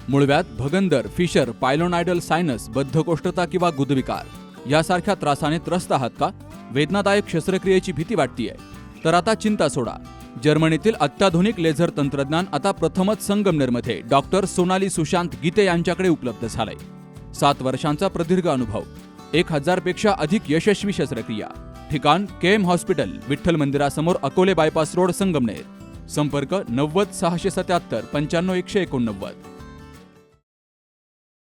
मूळव्याध, भगंदर, fissure, पायलोनायडल sinus, बद्धकोष्ठता किंवा गुदविकार यासारख्या त्रासाने त्रस्त आहात का? वेदनादायक शस्त्रक्रियेची भीती वाटतेय? तर आता चिंता सोडा. जर्मनीतील अत्याधुनिक लेझर तंत्रज्ञान आता प्रथमच संगमनेरमध्ये डॉक्टर सोनाली सुशांत गीते यांच्याकडे उपलब्ध झालंय. 7 वर्षांचा प्रदीर्घ अनुभव, 1000 पेक्षा अधिक यशस्वी शस्त्रक्रिया. ठिकाण केएम हॉस्पिटल, विठ्ठल मंदिरासमोर, अकोले बायपास रोड, संगमनेर. संपर्क 90 677 95 189.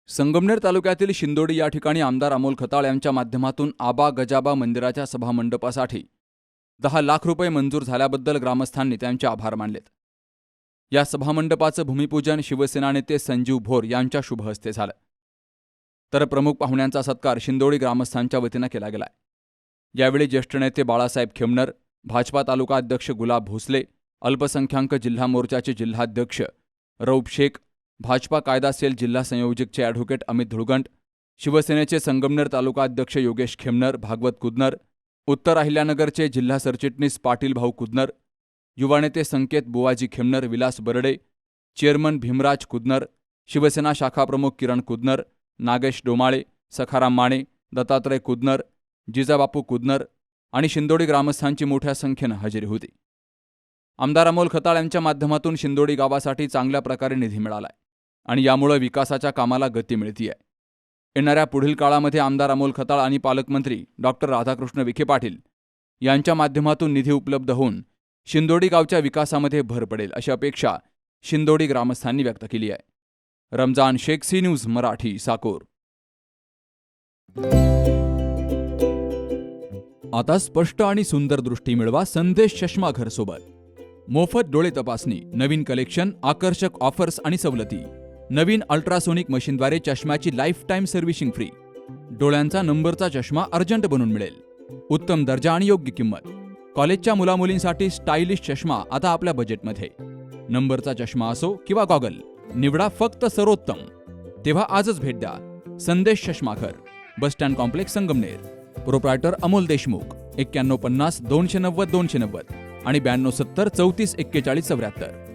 संगमनेर तालुक्यातील शिंदोडी या ठिकाणी आमदार अमोल खताळ यांच्या माध्यमातून आबा गजाबा मंदिराच्या सभामंडपासाठी 10 लाख रुपये मंजूर झाल्याबद्दल ग्रामस्थांनी त्यांचे आभार मानलेत. या सभामंडपाचं भूमिपूजन शिवसेना नेते संजीव भोर यांच्या शुभ हस्ते झालं. तर प्रमुख पाहुण्यांचा सत्कार शिंदोडी ग्रामस्थांच्या वतीनं केला गेलाय. यावेळी ज्येष्ठ नेते बाळासाहेब खेमनर, भाजपा तालुका अध्यक्ष गुलाब भोसले, अल्पसंख्याक जिल्हा मोर्चाचे जिल्हाध्यक्ष रौफ शेख, भाजपा कायदा सेल जिल्हा संयोजकचे ॲडव्होकेट अमित धुळगंट, शिवसेनेचे संगमनेर तालुका अध्यक्ष योगेश खेमनर, भागवत कुदनर, उत्तर अहिल्यानगरचे जिल्हा सरचिटणीस पाटील भाऊ कुदनर, युवा नेते संकेत बुवाजी खेमनर, विलास बर्डे, चेअरमन भीमराज कुदनर, शिवसेना शाखाप्रमुख किरण कुदनर, नागेश डोमाळे, सखाराम माने, दत्तात्रय कुदनर, जिजाबापू कुदनर आणि शिंदोडी ग्रामस्थांची मोठ्या संख्येनं हजेरी होती. आमदार अमोल खताळ यांच्या माध्यमातून शिंदोडी गावासाठी चांगल्या प्रकारे निधी मिळालाय आणि यामुळे विकासाच्या कामाला गती मिळतीये. येणाऱ्या पुढील काळामध्ये आमदार अमोल खताळ आणि पालकमंत्री डॉक्टर राधाकृष्ण विखे पाटील यांच्या माध्यमातून निधी उपलब्ध होऊन शिंदोडी गावच्या विकासामध्ये भर पडेल अशी अपेक्षा शिंदोडी ग्रामस्थांनी व्यक्त केली आहे. Ramzan Shaikh, C news Marathi, Sakor. आता स्पष्ट आणि सुंदर दृष्टी मिळवा संदेश चष्मा घर सोबत. मोफत डोळे तपासणी, नवीन कलेक्शन, आकर्षक ऑफर्स आणि सवलती. नवीन अल्ट्रासोनिक मशीनद्वारे चष्म्याची लाईफ टाईम सर्व्हिसिंग फ्री. डोळ्यांचा नंबरचा चष्मा अर्जंट बनून मिळेल. उत्तम दर्जा आणि योग्य किंमत. कॉलेजच्या मुलामुलींसाठी स्टायलिश चष्मा आता आपल्या बजेटमध्ये. नंबरचा चष्मा असो किंवा गॉगल, निवडा फक्त सर्वोत्तम. तेव्हा आजच भेट द्या Sandesh Chashmaghar, bus stand complex, Sangamner. Proprietor Amol Deshmukh. 9150 290 290 आणि 9270 34 41 74.